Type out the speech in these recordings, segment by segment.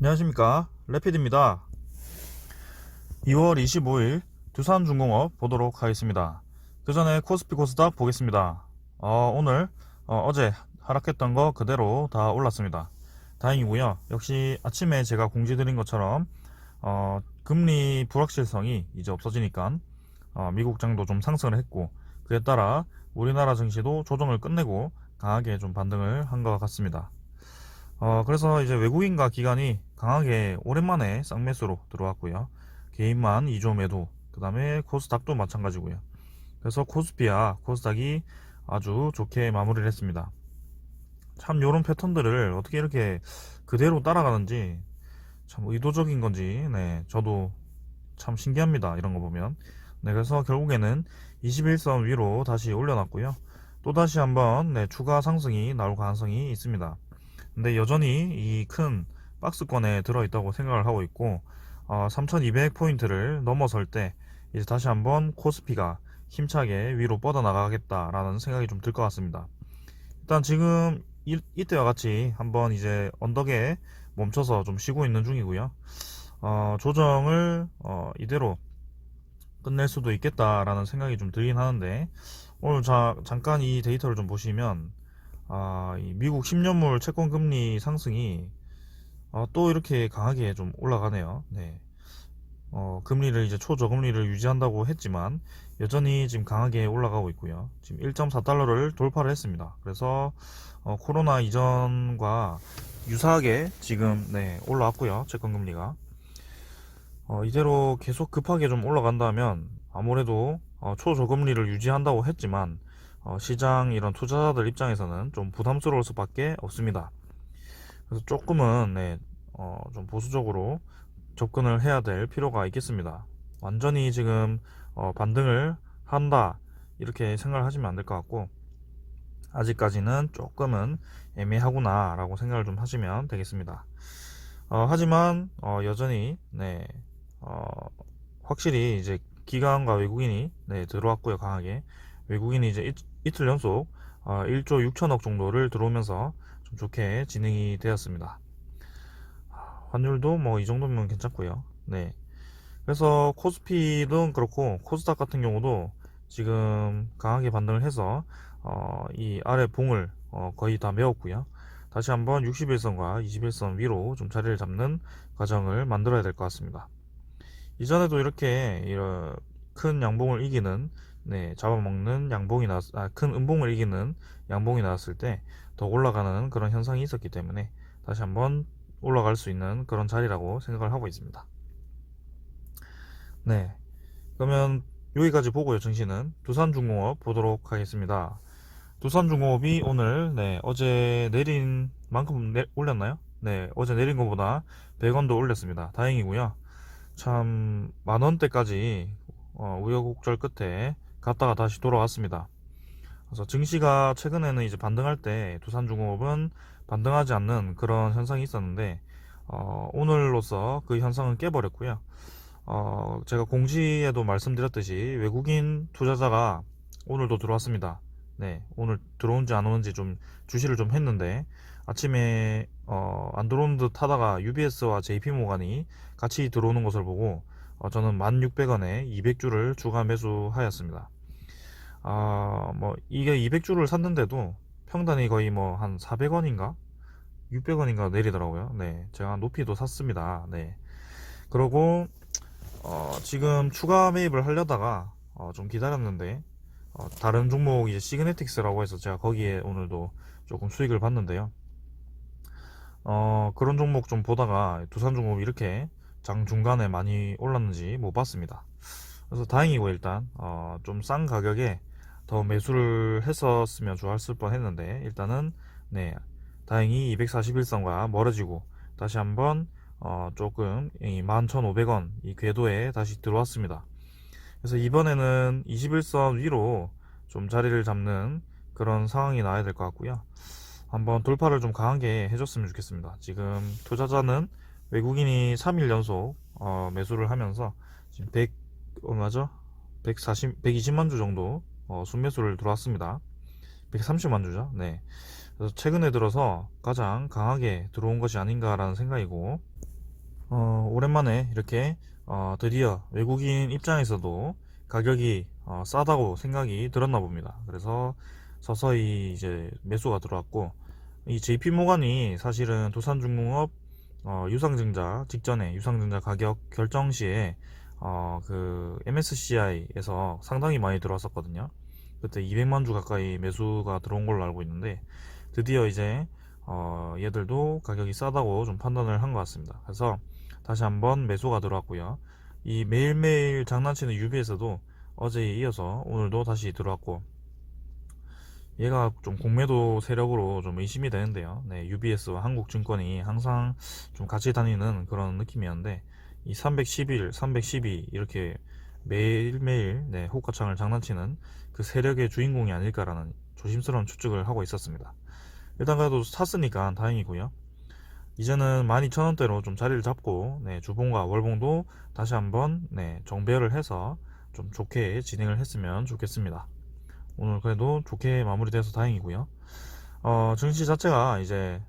안녕하십니까, 레피드입니다. 2월 25일 두산중공업 보도록 하겠습니다. 그 전에 코스피 코스닥 보겠습니다. 오늘 어제 하락했던 거 그대로 다 올랐습니다. 다행이고요. 역시 아침에 제가 공지드린 것처럼 금리 불확실성이 이제 없어지니까 미국 장도 좀 상승을 했고, 그에 따라 우리나라 증시도 조정을 끝내고 강하게 좀 반등을 한 것 같습니다. 그래서 이제 외국인과 기관이 강하게 오랜만에 쌍매수로 들어왔고요. 개인만 2조 매도, 그 다음에 코스닥도 마찬가지고요. 그래서 코스피와 코스닥이 아주 좋게 마무리를 했습니다. 참 요런 패턴들을 어떻게 이렇게 그대로 따라가는지 참 의도적인 건지, 네, 저도 참 신기합니다. 이런 거 보면. 네, 그래서 결국에는 21선 위로 다시 올려놨고요. 또다시 한번 네, 추가 상승이 나올 가능성이 있습니다. 근데 여전히 이 큰 박스권에 들어있다고 생각을 하고 있고, 3200포인트를 넘어설 때 이제 다시 한번 코스피가 힘차게 위로 뻗어나가겠다라는 생각이 좀 들 것 같습니다. 일단 지금 이때와 같이 한번 이제 언덕에 멈춰서 좀 쉬고 있는 중이고요. 조정을 이대로 끝낼 수도 있겠다라는 생각이 좀 들긴 하는데, 오늘 잠깐 이 데이터를 좀 보시면 이 미국 10년물 채권 금리 상승이 또 이렇게 강하게 좀 올라가네요. 네. 금리를 이제 초저금리를 유지한다고 했지만 여전히 지금 강하게 올라가고 있고요. 지금 1.4달러를 돌파를 했습니다. 그래서 코로나 이전과 유사하게 지금 네, 올라왔고요. 채권 금리가 이대로 계속 급하게 좀 올라간다면 아무래도 초저금리를 유지한다고 했지만 시장 이런 투자자들 입장에서는 좀 부담스러울 수밖에 없습니다. 그래서 조금은 네, 좀 보수적으로 접근을 해야 될 필요가 있겠습니다. 완전히 지금 반등을 한다 이렇게 생각을 하시면 안 될 것 같고, 아직까지는 조금은 애매하구나 라고 생각을 좀 하시면 되겠습니다. 하지만 여전히 네, 어, 확실히 이제 기관과 외국인이 네, 들어왔고요. 강하게 외국인이 이제 이틀 연속 1조 6천억 정도를 들어오면서 좀 좋게 진행이 되었습니다. 환율도 뭐 이 정도면 괜찮고요. 네. 그래서 코스피는 그렇고 코스닥 같은 경우도 지금 강하게 반등을 해서 이 아래 봉을 거의 다 메웠고요. 다시 한번 61선과 21선 위로 좀 자리를 잡는 과정을 만들어야 될 것 같습니다. 이전에도 이렇게 이런 큰 양봉을 이기는 네, 잡아먹는 양봉이 큰 음봉을 이기는 양봉이 나왔을 때 더 올라가는 그런 현상이 있었기 때문에 다시 한번 올라갈 수 있는 그런 자리라고 생각을 하고 있습니다. 네, 그러면 여기까지 보고요. 증시는 두산중공업 보도록 하겠습니다. 두산중공업이 오늘 네, 어제 내린 만큼 올렸나요? 네, 어제 내린 것보다 100원도 올렸습니다. 다행이고요. 참 만원대까지 우여곡절 끝에 갔다가 다시 돌아왔습니다. 그래서 증시가 최근에는 이제 반등할 때 두산중공업은 반등하지 않는 그런 현상이 있었는데 오늘로서 그 현상은 깨버렸고요. 제가 공지에도 말씀드렸듯이 외국인 투자자가 오늘도 들어왔습니다. 네, 오늘 들어온지 안 오는지 좀 주시를 좀 했는데, 아침에 안 들어오는 듯 하다가 UBS와 JP모간이 같이 들어오는 것을 보고 저는 1600원에 200주를 추가 매수하였습니다. 뭐 이게 200주를 샀는데도 평단이 거의 뭐 한 400원인가 600원인가 내리더라고요. 네, 제가 높이도 샀습니다. 네, 그러고 지금 추가 매입을 하려다가 좀 기다렸는데 다른 종목 이제 시그네틱스라고 해서 제가 거기에 오늘도 조금 수익을 봤는데요. 그런 종목 좀 보다가 두산중공업이 이렇게 장 중간에 많이 올랐는지 못 봤습니다. 그래서 다행이고, 일단 좀 싼 가격에 더 매수를 했었으면 좋았을 뻔 했는데, 일단은 네, 다행히 241선과 멀어지고 다시 한번 조금 11,500원 이 궤도에 다시 들어왔습니다. 그래서 이번에는 21선 위로 좀 자리를 잡는 그런 상황이 나와야 될 것 같고요. 한번 돌파를 좀 강하게 해줬으면 좋겠습니다. 지금 투자자는 외국인이 3일 연속 매수를 하면서 지금 100 얼마죠? 120만 주 정도 순매수를 들어왔습니다. 130만 주죠. 네. 그래서 최근에 들어서 가장 강하게 들어온 것이 아닌가라는 생각이고, 오랜만에 이렇게 드디어 외국인 입장에서도 가격이 싸다고 생각이 들었나 봅니다. 그래서 서서히 이제 매수가 들어왔고, 이 JP모간이 사실은 두산중공업 유상증자 직전에 유상증자 가격 결정 시에 그 MSCI에서 상당히 많이 들어왔었거든요. 그때 200만 주 가까이 매수가 들어온 걸로 알고 있는데, 드디어 이제 얘들도 가격이 싸다고 좀 판단을 한 것 같습니다. 그래서 다시 한번 매수가 들어왔고요. 이 매일매일 장난치는 UBS도 어제에 이어서 오늘도 다시 들어왔고, 얘가 좀 공매도 세력으로 좀 의심이 되는데요. 네, UBS와 한국증권이 항상 좀 같이 다니는 그런 느낌이었는데, 이 311, 312 이렇게 매일매일 네, 호가창을 장난치는 그 세력의 주인공이 아닐까라는 조심스러운 추측을 하고 있었습니다. 일단 그래도 샀으니까 다행이고요. 이제는 12,000원대로 좀 자리를 잡고, 네, 주봉과 월봉도 다시 한번 네, 정배열을 해서 좀 좋게 진행을 했으면 좋겠습니다. 오늘 그래도 좋게 마무리돼서 다행이고요. 증시 자체가 이제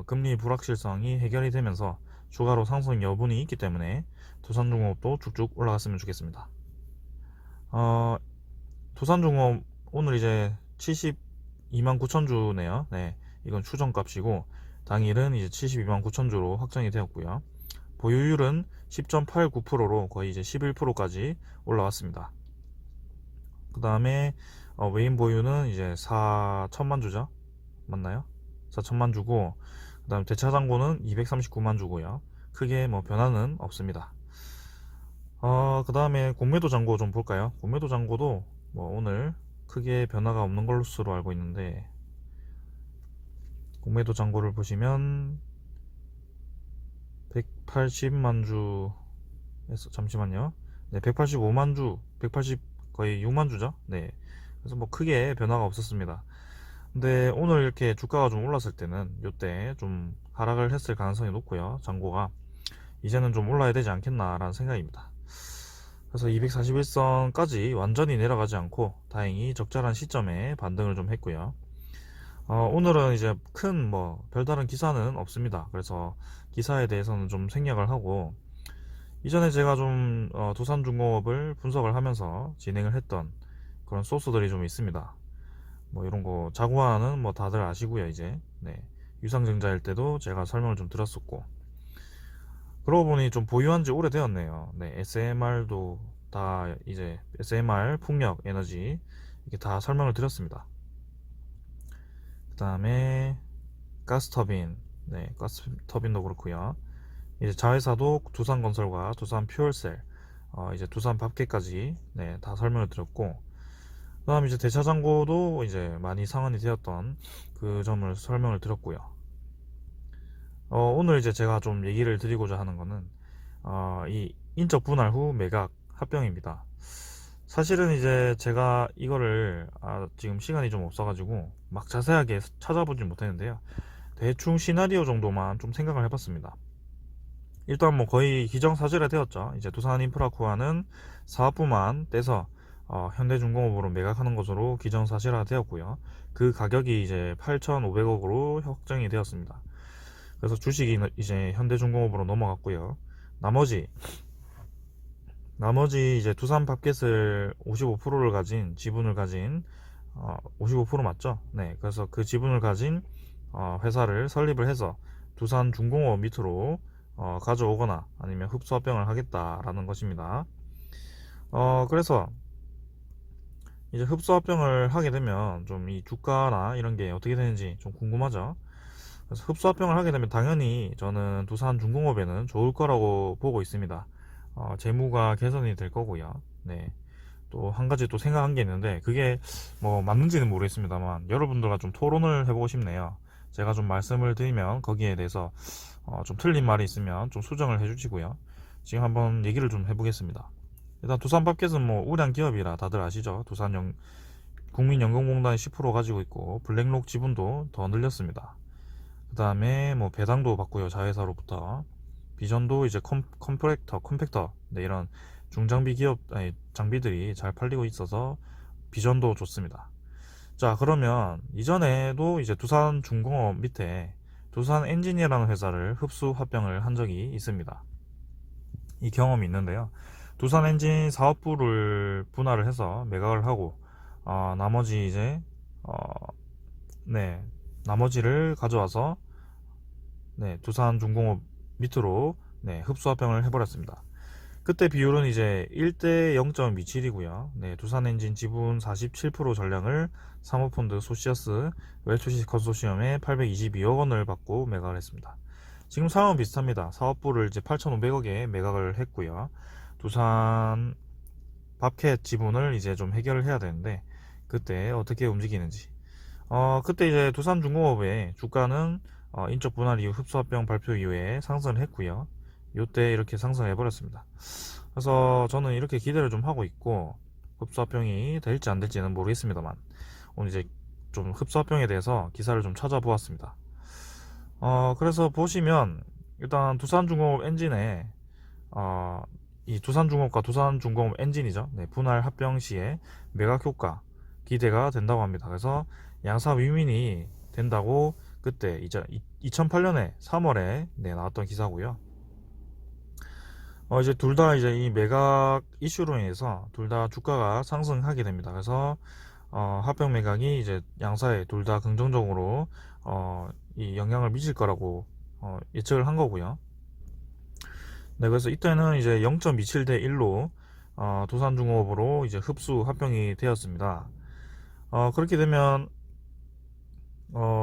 금리 불확실성이 해결이 되면서 추가로 상승 여분이 있기 때문에 두산중공업도 쭉쭉 올라갔으면 좋겠습니다. 두산중공업 오늘 이제 72만 9천 주네요. 네, 이건 추정값이고 당일은 이제 72만 9천 주로 확정이 되었고요. 보유율은 10.89%로 거의 이제 11%까지 올라왔습니다. 그 다음에 외인 보유는 이제 4천만 주죠. 맞나요? 4천만 주고, 그 다음 대차 잔고는 239만 주고요. 크게 뭐 변화는 없습니다. 그 다음에 공매도 잔고 좀 볼까요? 공매도 잔고도 뭐 오늘 크게 변화가 없는 것으로 알고 있는데, 공매도 잔고를 보시면 180만 주에서 잠시만요. 네, 185만 주, 180 거의 6만 주죠. 네. 그래서 뭐 크게 변화가 없었습니다. 근데 오늘 이렇게 주가가 좀 올랐을 때는 요때 좀 하락을 했을 가능성이 높고요. 잔고가 이제는 좀 올라야 되지 않겠나라는 생각입니다. 그래서 241선까지 완전히 내려가지 않고 다행히 적절한 시점에 반등을 좀 했고요. 오늘은 이제 큰 뭐 별다른 기사는 없습니다. 그래서 기사에 대해서는 좀 생략을 하고, 이전에 제가 좀 두산중공업을 분석을 하면서 진행을 했던 그런 소스들이 좀 있습니다. 뭐 이런 거 자구아는 뭐 다들 아시고요. 이제 네, 유상증자일 때도 제가 설명을 좀 드렸었고, 그러고 보니 좀 보유한 지 오래되었네요. 네, SMR도 다 이제 SMR, 풍력, 에너지 이렇게 다 설명을 드렸습니다. 그 다음에 가스터빈, 네, 가스터빈도 그렇고요. 이제 자회사도 두산건설과 두산퓨얼셀, 이제 두산밥개까지 네, 다 설명을 드렸고, 그 다음 이제 대차잔고도 이제 많이 상환이 되었던 그 점을 설명을 드렸고요. 오늘 이제 제가 좀 얘기를 드리고자 하는 거는 이 인적 분할 후 매각 합병입니다. 사실은 이제 제가 이거를 지금 시간이 좀 없어가지고 막 자세하게 찾아보진 못했는데요. 대충 시나리오 정도만 좀 생각을 해봤습니다. 일단 뭐 거의 기정사실화 되었죠. 이제 두산인프라코아는 사업부만 떼서 현대중공업으로 매각하는 것으로 기정사실화 되었고요. 그 가격이 이제 8,500억으로 확정이 되었습니다. 그래서 주식이 이제 현대중공업으로 넘어갔고요. 나머지 이제 두산밥켓을 55%를 가진 지분을 가진 55% 맞죠? 네, 그래서 그 지분을 가진 회사를 설립을 해서 두산중공업 밑으로 가져오거나 아니면 흡수합병을 하겠다라는 것입니다. 그래서 이제 흡수합병을 하게 되면 좀 이 주가나 이런 게 어떻게 되는지 좀 궁금하죠? 그래서 흡수합병을 하게 되면 당연히 저는 두산중공업에는 좋을 거라고 보고 있습니다. 재무가 개선이 될 거고요. 네. 또 한 가지 또 생각한 게 있는데, 그게 뭐 맞는지는 모르겠습니다만 여러분들과 좀 토론을 해보고 싶네요. 제가 좀 말씀을 드리면 거기에 대해서 좀 틀린 말이 있으면 좀 수정을 해주시고요. 지금 한번 얘기를 좀 해보겠습니다. 일단 두산밥켓은 뭐 우량 기업이라 다들 아시죠? 국민연금공단이 10% 가지고 있고 블랙록 지분도 더 늘렸습니다. 그 다음에 뭐 배당도 받고요. 자회사로부터. 비전도 이제 컴팩터 네, 이런 중장비 기업 장비들이 잘 팔리고 있어서 비전도 좋습니다. 자, 그러면 이전에도 이제 두산중공업 밑에 두산엔지니어라는 회사를 흡수 합병을 한 적이 있습니다. 이 경험이 있는데요. 두산 엔진 사업부를 분할을 해서 매각을 하고 나머지 이제 어, 네 나머지를 가져와서 두산중공업 밑으로 흡수합병을 해버렸습니다. 그때 비율은 이제 1대 0.27이고요. 두산엔진 지분 47% 전량을 사모펀드 소시아스 웰투시 컨소시엄에 822억 원을 받고 매각을 했습니다. 지금 상황은 비슷합니다. 사업부를 이제 8,500억에 매각을 했고요. 두산 밥캣 지분을 이제 좀 해결을 해야 되는데 그때 어떻게 움직이는지. 그때 이제 두산중공업의 주가는 인적 분할 이후 흡수합병 발표 이후에 상승을 했고요. 요때 이렇게 상승해 버렸습니다. 그래서 저는 이렇게 기대를 좀 하고 있고 흡수합병이 될지 안 될지는 모르겠습니다만 오늘 이제 좀 흡수합병에 대해서 기사를 좀 찾아보았습니다. 그래서 보시면 일단 두산중공업 엔진에 이 두산중공업과 두산중공업 엔진이죠. 분할 합병 시에 매각 효과 기대가 된다고 합니다. 그래서 양사 윈윈이 된다고 그때 이제 2008년에 3월에 나왔던 기사고요. 이제 둘 다 이제 이 매각 이슈로 인해서 둘 다 주가가 상승하게 됩니다. 그래서 합병 매각이 이제 양사에 둘 다 긍정적으로 이 영향을 미칠 거라고 예측을 한 거고요. 그래서 이때는 이제 0.27대 1로 두산중공업으로 이제 흡수 합병이 되었습니다. 그렇게 되면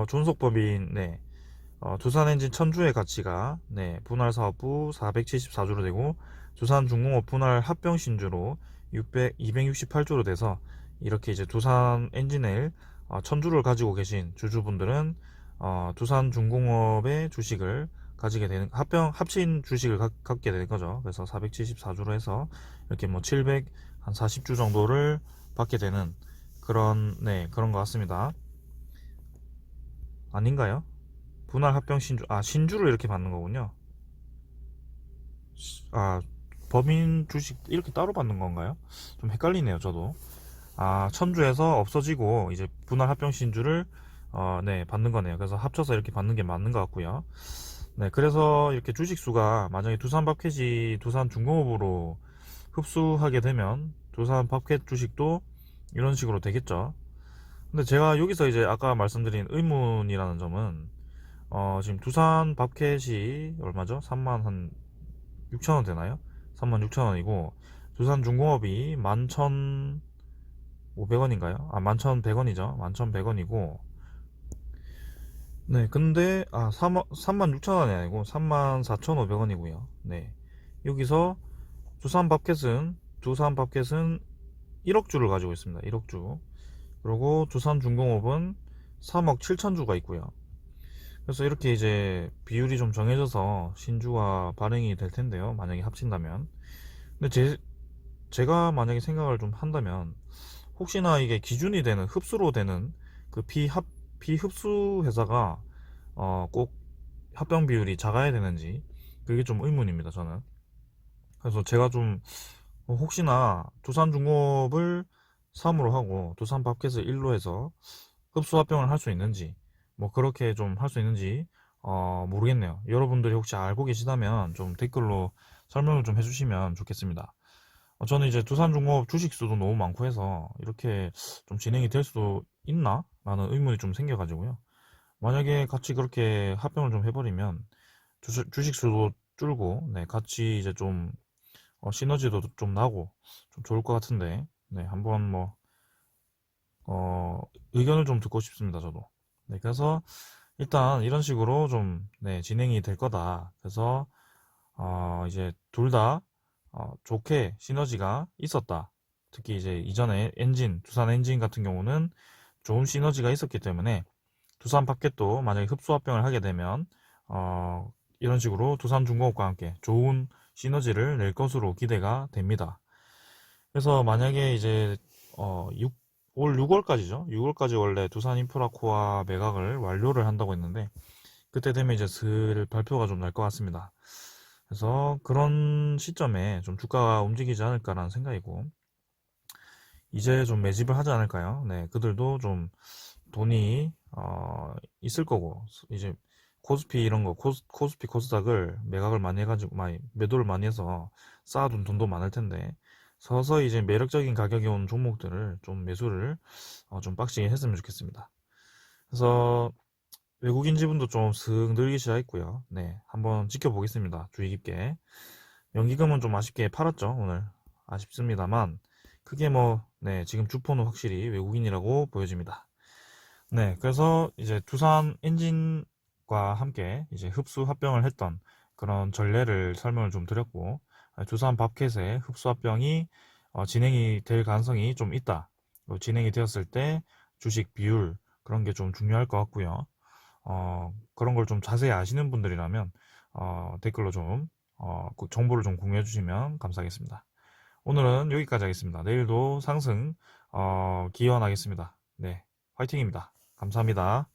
존속법인 두산엔진 천주의 가치가 분할사업부 474주로 되고 두산중공업 분할 합병 신주로 268주로 돼서 이렇게 이제 두산엔진을 천주를 가지고 계신 주주분들은 두산중공업의 주식을 가지게 되는 합친 주식을 갖게 되는 거죠. 그래서 474주로 해서 이렇게 뭐 740주 정도를 받게 되는 그런 것 같습니다. 아닌가요? 분할 합병 신주를 이렇게 받는 거군요. 아, 법인 주식 이렇게 따로 받는 건가요? 좀 헷갈리네요, 저도. 천주에서 없어지고 이제 분할 합병 신주를 받는 거네요. 그래서 합쳐서 이렇게 받는 게 맞는 것 같고요. 그래서 이렇게 주식 수가 만약에 두산밥켓이 두산중공업으로 흡수하게 되면 두산밥켓 주식도 이런 식으로 되겠죠. 근데 제가 여기서 이제 아까 말씀드린 의문이라는 점은 지금 두산 밥켓이 얼마죠? 3만 한 6천원 되나요? 3만 6천원이고 두산중공업이 11,500원인가요? 11,100원이죠. 11,100원이고 근데 3만 6천원이 아니고 3만 4,500원이고요. 여기서 두산밥켓은 1억 주를 가지고 있습니다. 1억 주. 그리고 두산중공업은 3억 7천 주가 있고요. 그래서 이렇게 이제 비율이 좀 정해져서 신주가 발행이 될 텐데요. 만약에 합친다면. 근데 제가 만약에 생각을 좀 한다면 혹시나 이게 기준이 되는 흡수로 되는 그 비흡수 회사가 꼭 합병 비율이 작아야 되는지 그게 좀 의문입니다. 저는. 그래서 제가 좀 혹시나 두산중공업을 3으로 하고 두산밥켓을 1로 해서 흡수 합병을 할 수 있는지 뭐 그렇게 좀 할 수 있는지 모르겠네요. 여러분들이 혹시 알고 계시다면 좀 댓글로 설명을 좀 해주시면 좋겠습니다. 저는 이제 두산중공업 주식 수도 너무 많고 해서 이렇게 좀 진행이 될 수도 있나? 라는 의문이 좀 생겨가지고요. 만약에 같이 그렇게 합병을 좀 해버리면 주식 수도 줄고 같이 이제 좀 시너지도 좀 나고 좀 좋을 것 같은데 한번 뭐 의견을 좀 듣고 싶습니다. 저도. 그래서 일단 이런 식으로 좀 진행이 될 거다. 그래서 이제 둘 다 좋게 시너지가 있었다. 특히 이제 이전에 두산 엔진 같은 경우는 좋은 시너지가 있었기 때문에 두산 팝켓도 만약에 흡수합병을 하게 되면 이런 식으로 두산중공업과 함께 좋은 시너지를 낼 것으로 기대가 됩니다. 그래서 만약에 이제 올 6월까지죠. 6월까지 원래 두산인프라코아 매각을 완료를 한다고 했는데 그때 되면 이제 슬 발표가 좀 날 것 같습니다. 그래서 그런 시점에 좀 주가가 움직이지 않을까라는 생각이고 이제 좀 매집을 하지 않을까요? 그들도 좀 돈이 있을 거고 이제 코스피 이런 거, 코스피 코스닥을 매각을 많이 해가지고, 많이, 매도를 많이 해서 쌓아둔 돈도 많을 텐데, 서서히 이제 매력적인 가격이 온 종목들을 좀 매수를 좀 빡시게 했으면 좋겠습니다. 그래서 외국인 지분도 좀 슥 늘기 시작했고요. 네, 한번 지켜보겠습니다. 주의 깊게. 연기금은 좀 아쉽게 팔았죠, 오늘. 아쉽습니다만, 그게 뭐, 네, 지금 주포는 확실히 외국인이라고 보여집니다. 네, 그래서 이제 두산 엔진과 함께 이제 흡수 합병을 했던 그런 전례를 설명을 좀 드렸고, 두산 밥켓의 흡수 합병이 진행이 될 가능성이 좀 있다. 진행이 되었을 때 주식 비율 그런 게 좀 중요할 것 같고요. 그런 걸 좀 자세히 아시는 분들이라면 댓글로 좀 그 정보를 좀 공유해 주시면 감사하겠습니다. 오늘은 여기까지 하겠습니다. 내일도 상승 기원하겠습니다. 네, 화이팅입니다. 감사합니다.